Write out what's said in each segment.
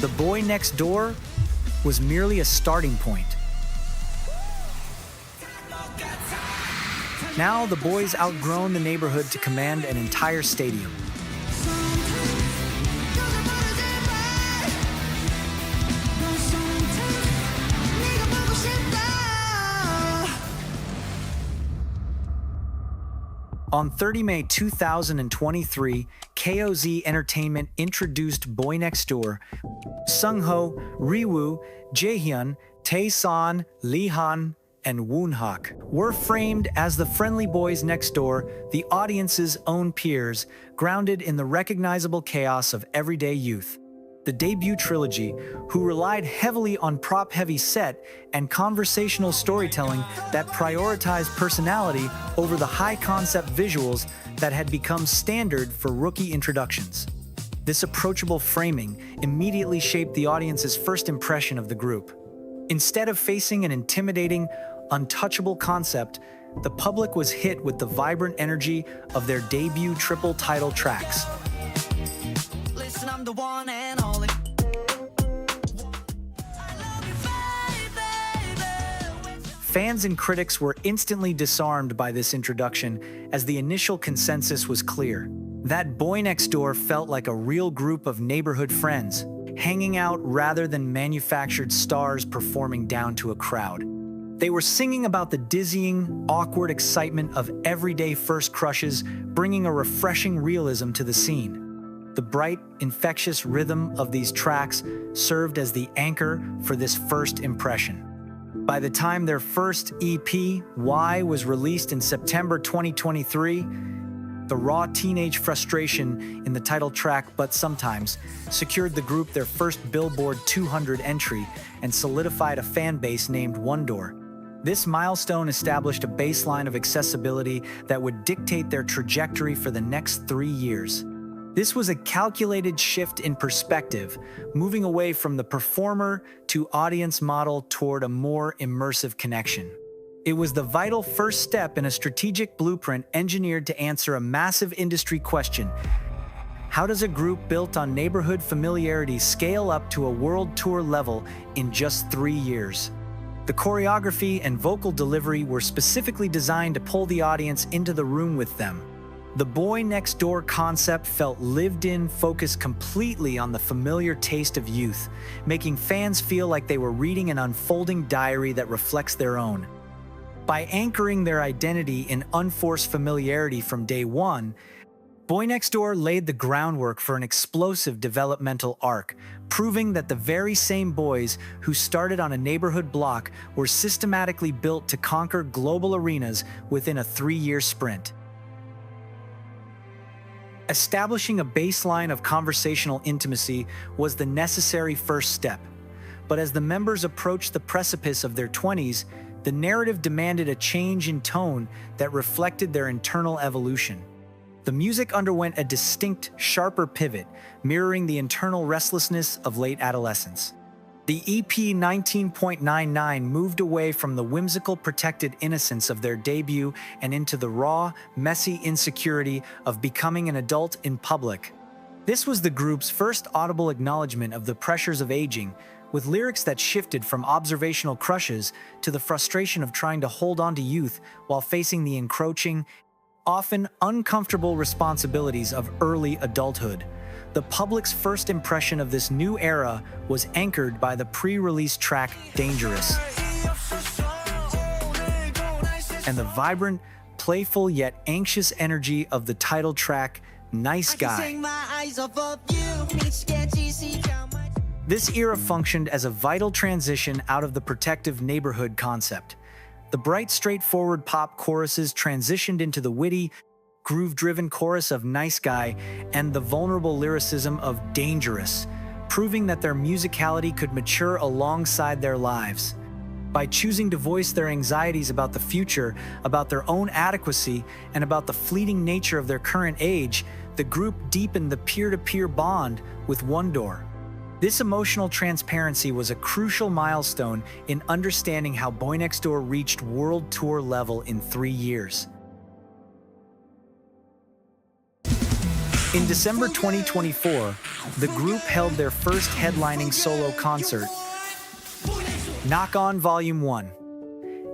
The Boy Next Door was merely a starting point. Now, the boys outgrown the neighborhood to command an entire stadium. On 30 May 2023, KOZ Entertainment introduced Boy Next Door. Sungho, Riwoo, Jaehyun, Taesan, Leehan, and Woonhak were framed as the friendly boys next door, the audience's own peers, grounded in the recognizable chaos of everyday youth. The debut trilogy, who relied heavily on prop-heavy set and conversational storytelling that prioritized personality over the high-concept visuals that had become standard for rookie introductions. This approachable framing immediately shaped the audience's first impression of the group. Instead of facing an intimidating, untouchable concept, the public was hit with the vibrant energy of their debut triple title tracks. Listen, I'm the one and only. Fans and critics were instantly disarmed by this introduction, as the initial consensus was clear. That Boy Next Door felt like a real group of neighborhood friends, hanging out rather than manufactured stars performing down to a crowd. They were singing about the dizzying, awkward excitement of everyday first crushes, bringing a refreshing realism to the scene. The bright, infectious rhythm of these tracks served as the anchor for this first impression. By the time their first EP, Y, was released in September 2023, the raw teenage frustration in the title track But Sometimes secured the group their first Billboard 200 entry and solidified a fan base named Wondor. This milestone established a baseline of accessibility that would dictate their trajectory for the next 3 years. This was a calculated shift in perspective, moving away from the performer to audience model toward a more immersive connection. It was the vital first step in a strategic blueprint engineered to answer a massive industry question: how does a group built on neighborhood familiarity scale up to a world tour level in just 3 years? The choreography and vocal delivery were specifically designed to pull the audience into the room with them. The Boy Next Door concept felt lived in, focused completely on the familiar taste of youth, making fans feel like they were reading an unfolding diary that reflects their own. By anchoring their identity in unforced familiarity from day one, Boy Next Door laid the groundwork for an explosive developmental arc, proving that the very same boys who started on a neighborhood block were systematically built to conquer global arenas within a 3-year sprint. Establishing a baseline of conversational intimacy was the necessary first step. But as the members approached the precipice of their 20s, the narrative demanded a change in tone that reflected their internal evolution. The music underwent a distinct, sharper pivot, mirroring the internal restlessness of late adolescence. The EP 19.99 moved away from the whimsical, protected innocence of their debut and into the raw, messy insecurity of becoming an adult in public. This was the group's first audible acknowledgement of the pressures of aging, with lyrics that shifted from observational crushes to the frustration of trying to hold on to youth while facing the encroaching, often uncomfortable responsibilities of early adulthood. The public's first impression of this new era was anchored by the pre-release track Dangerous and the vibrant, playful yet anxious energy of the title track Nice Guy. This era functioned as a vital transition out of the protective neighborhood concept. The bright, straightforward pop choruses transitioned into the witty, groove-driven chorus of Nice Guy and the vulnerable lyricism of Dangerous, proving that their musicality could mature alongside their lives. By choosing to voice their anxieties about the future, about their own adequacy, and about the fleeting nature of their current age, the group deepened the peer-to-peer bond with Wondor. This emotional transparency was a crucial milestone in understanding how Boy Next Door reached world tour level in 3 years. In December 2024, the group held their first headlining solo concert, Knock On Volume 1,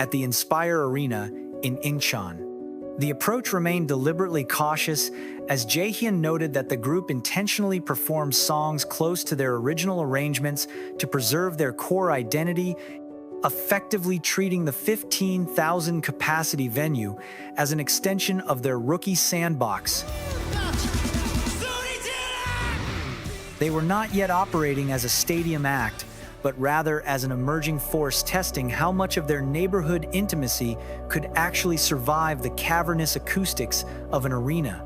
at the Inspire Arena in Incheon. The approach remained deliberately cautious, as Jaehyun noted that the group intentionally performed songs close to their original arrangements to preserve their core identity, effectively treating the 15,000 capacity venue as an extension of their rookie sandbox. They were not yet operating as a stadium act, but rather as an emerging force testing how much of their neighborhood intimacy could actually survive the cavernous acoustics of an arena.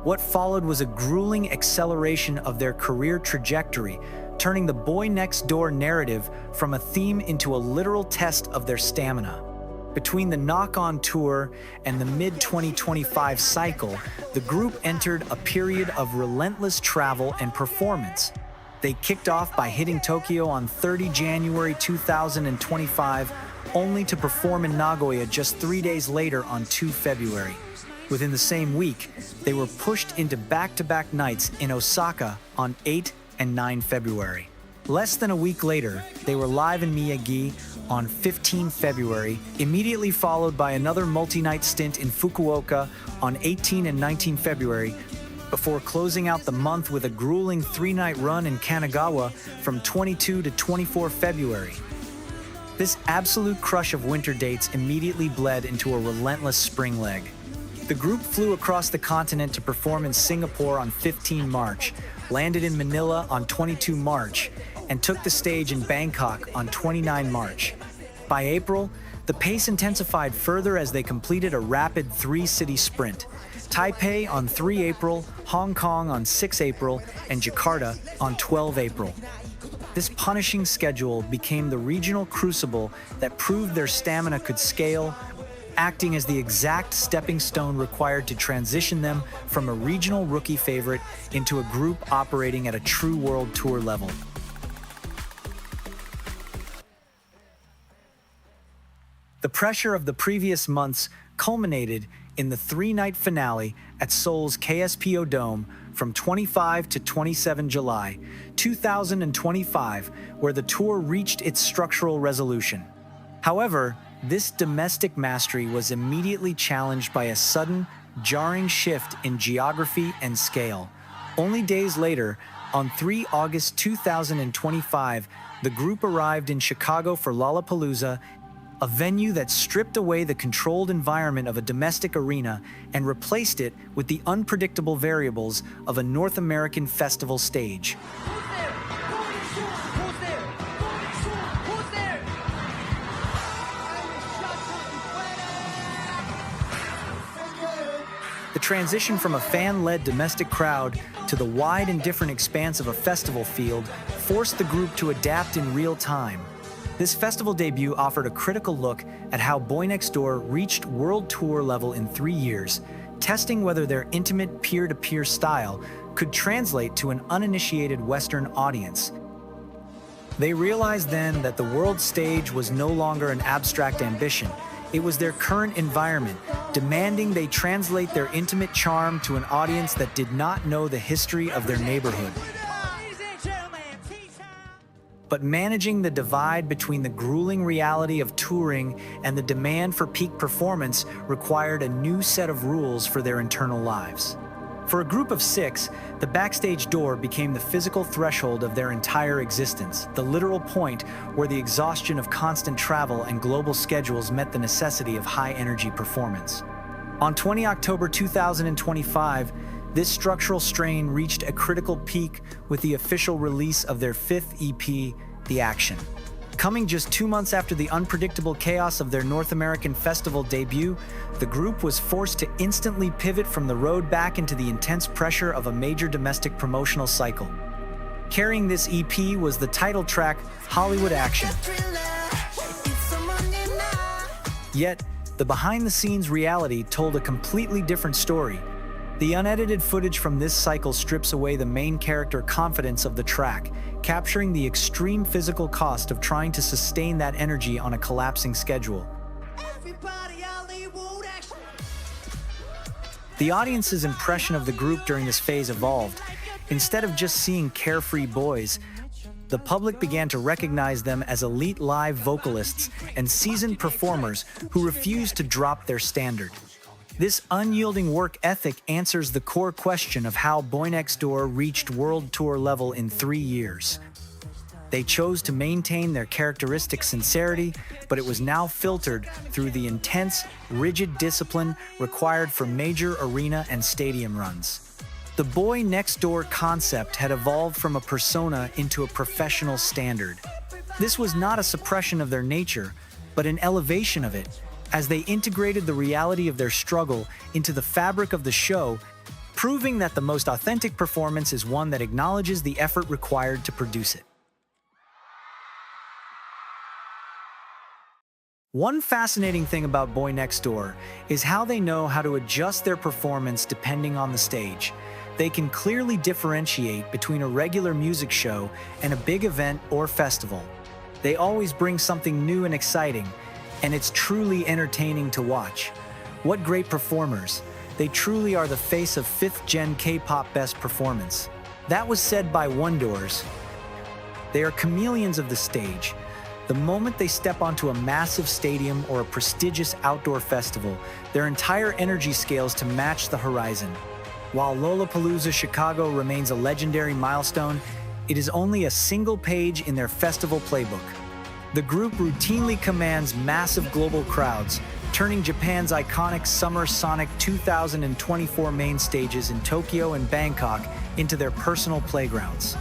What followed was a grueling acceleration of their career trajectory, turning the Boy Next Door narrative from a theme into a literal test of their stamina. Between the Knock On tour and the mid-2025 cycle, the group entered a period of relentless travel and performance. They kicked off by hitting Tokyo on 30 January 2025, only to perform in Nagoya just 3 days later on 2 February. Within the same week, they were pushed into back-to-back nights in Osaka on 8 and 9 February. Less than a week later, they were live in Miyagi on 15 February, immediately followed by another multi-night stint in Fukuoka on 18 and 19 February, before closing out the month with a grueling 3-night run in Kanagawa from 22 to 24 February. This absolute crush of winter dates immediately bled into a relentless spring leg. The group flew across the continent to perform in Singapore on 15 March, landed in Manila on 22 March, and took the stage in Bangkok on 29 March. By April, the pace intensified further as they completed a rapid 3-city sprint: Taipei on 3 April, Hong Kong on 6 April, and Jakarta on 12 April. This punishing schedule became the regional crucible that proved their stamina could scale, acting as the exact stepping stone required to transition them from a regional rookie favorite into a group operating at a true world tour level. The pressure of the previous months culminated in the 3-night finale at Seoul's KSPO Dome from 25 to 27 July 2025, where the tour reached its structural resolution. However, this domestic mastery was immediately challenged by a sudden, jarring shift in geography and scale. Only days later, on 3 August 2025, the group arrived in Chicago for Lollapalooza, a venue that stripped away the controlled environment of a domestic arena and replaced it with the unpredictable variables of a North American festival stage. The transition from a fan-led domestic crowd to the wide and different expanse of a festival field forced the group to adapt in real time. This festival debut offered a critical look at how BOYNEXTDOOR reached world tour level in 3 years, testing whether their intimate peer-to-peer style could translate to an uninitiated Western audience. They realized then that the world stage was no longer an abstract ambition. It was their current environment, demanding they translate their intimate charm to an audience that did not know the history of their neighborhood. But managing the divide between the grueling reality of touring and the demand for peak performance required a new set of rules for their internal lives. For a group of 6, the Backstage Door became the physical threshold of their entire existence, the literal point where the exhaustion of constant travel and global schedules met the necessity of high-energy performance. On 20 October 2025, this structural strain reached a critical peak with the official release of their 5th EP, The Action. Coming just 2 months after the unpredictable chaos of their North American festival debut, the group was forced to instantly pivot from the road back into the intense pressure of a major domestic promotional cycle. Carrying this EP was the title track, Hollywood Action. Yet, the behind-the-scenes reality told a completely different story. The unedited footage from this cycle strips away the main character confidence of the track, capturing the extreme physical cost of trying to sustain that energy on a collapsing schedule. The audience's impression of the group during this phase evolved. Instead of just seeing carefree boys, the public began to recognize them as elite live vocalists and seasoned performers who refused to drop their standard. This unyielding work ethic answers the core question of how BOYNEXTDOOR reached world tour level in 3 years. They chose to maintain their characteristic sincerity, but it was now filtered through the intense, rigid discipline required for major arena and stadium runs. The BOYNEXTDOOR concept had evolved from a persona into a professional standard. This was not a suppression of their nature, but an elevation of it, as they integrated the reality of their struggle into the fabric of the show, proving that the most authentic performance is one that acknowledges the effort required to produce it. One fascinating thing about BOYNEXTDOOR is how they know how to adjust their performance depending on the stage. They can clearly differentiate between a regular music show and a big event or festival. They always bring something new and exciting, and it's truly entertaining to watch. What great performers! They truly are the face of 5th-gen K-pop best performance. That was said by Wondors. They are chameleons of the stage. The moment they step onto a massive stadium or a prestigious outdoor festival, their entire energy scales to match the horizon. While Lollapalooza Chicago remains a legendary milestone, it is only a single page in their festival playbook. The group routinely commands massive global crowds, turning Japan's iconic Summer Sonic 2024 main stages in Tokyo and Bangkok into their personal playgrounds.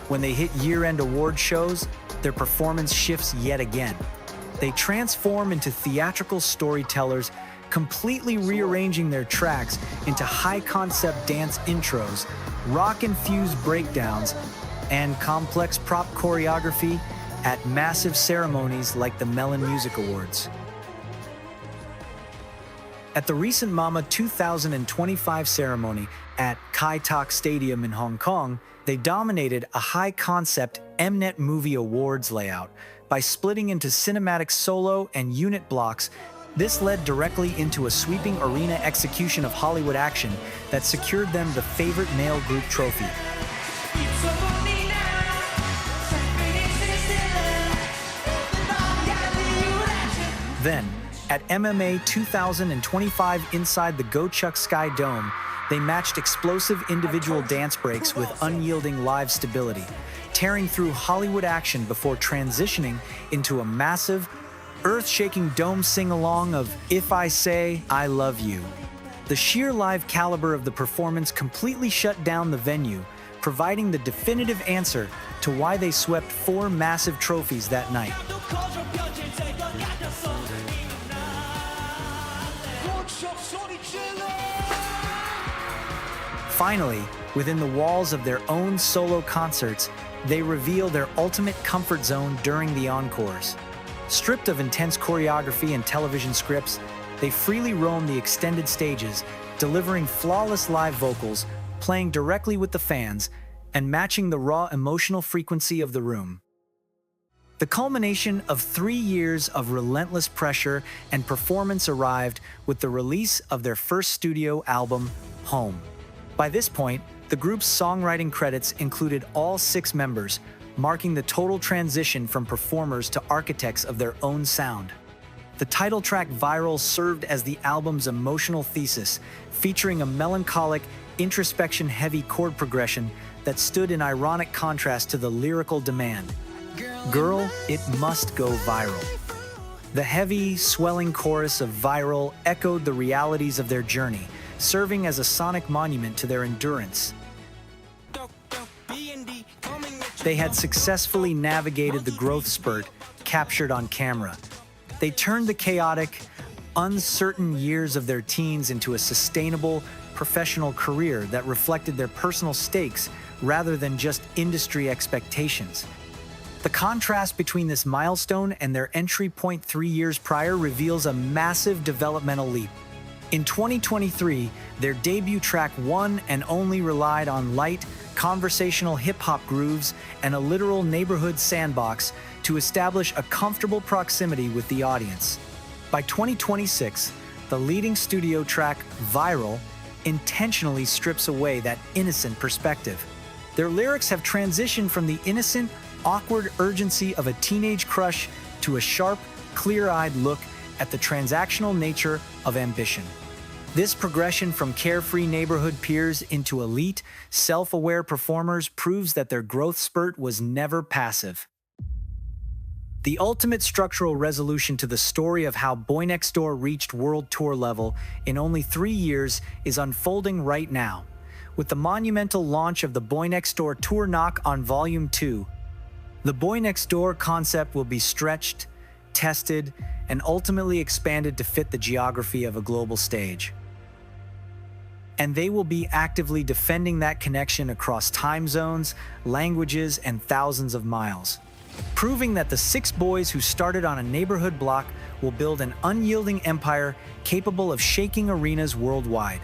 When they hit year-end award shows, their performance shifts yet again. They transform into theatrical storytellers, completely rearranging their tracks into high-concept dance intros, rock-infused breakdowns, and complex prop choreography at massive ceremonies like the Melon Music Awards. At the recent MAMA 2025 ceremony at Kai Tak Stadium in Hong Kong, they dominated a high-concept Mnet Movie Awards layout by splitting into cinematic solo and unit blocks. This led directly into a sweeping arena execution of Hollywood action that secured them the Favorite Male Group trophy. Then, at MMA 2025 inside the Gochuk Sky Dome, they matched explosive individual dance breaks with unyielding live stability, tearing through Hollywood action before transitioning into a massive, earth-shaking dome sing-along of If I Say I Love You. The sheer live caliber of the performance completely shut down the venue, providing the definitive answer to why they swept 4 massive trophies that night. Finally, within the walls of their own solo concerts, they reveal their ultimate comfort zone during the encores. Stripped of intense choreography and television scripts, they freely roam the extended stages, delivering flawless live vocals, playing directly with the fans, and matching the raw emotional frequency of the room. The culmination of 3 years of relentless pressure and performance arrived with the release of their first studio album, Home. By this point, the group's songwriting credits included all 6 members, marking the total transition from performers to architects of their own sound. The title track Viral served as the album's emotional thesis, featuring a melancholic, introspection-heavy chord progression that stood in ironic contrast to the lyrical demand. Girl, it must go viral. The heavy, swelling chorus of Viral echoed the realities of their journey, serving as a sonic monument to their endurance. They had successfully navigated the growth spurt captured on camera. They turned the chaotic, uncertain years of their teens into a sustainable, professional career that reflected their personal stakes rather than just industry expectations. The contrast between this milestone and their entry point 3 years prior reveals a massive developmental leap. In 2023, their debut track One and Only relied on light, conversational hip-hop grooves and a literal neighborhood sandbox to establish a comfortable proximity with the audience. By 2026, The leading studio track, Viral, intentionally strips away that innocent perspective. Their lyrics have transitioned from the innocent, awkward urgency of a teenage crush to a sharp, clear-eyed look at the transactional nature of ambition. This progression from carefree neighborhood peers into elite, self-aware performers proves that their growth spurt was never passive. The ultimate structural resolution to the story of how BOYNEXTDOOR reached world tour level in only 3 years is unfolding right now, with the monumental launch of the BOYNEXTDOOR Tour Knock on Volume 2. The BOYNEXTDOOR concept will be stretched, tested, and ultimately expanded to fit the geography of a global stage. And they will be actively defending that connection across time zones, languages, and thousands of miles, proving that the 6 boys who started on a neighborhood block will build an unyielding empire capable of shaking arenas worldwide.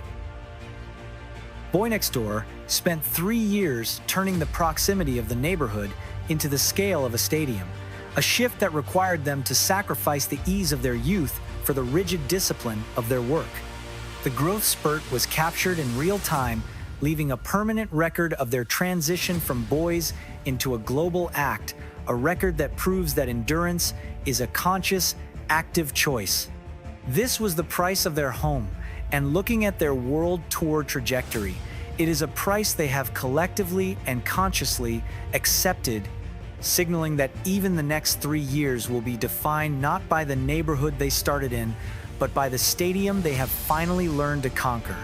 BOYNEXTDOOR spent 3 years turning the proximity of the neighborhood into the scale of a stadium, a shift that required them to sacrifice the ease of their youth for the rigid discipline of their work. The growth spurt was captured in real time, leaving a permanent record of their transition from boys into a global act, a record that proves that endurance is a conscious, active choice. This was the price of their home, and looking at their world tour trajectory, it is a price they have collectively and consciously accepted, signaling that even the next 3 years will be defined not by the neighborhood they started in, but by the stadium they have finally learned to conquer.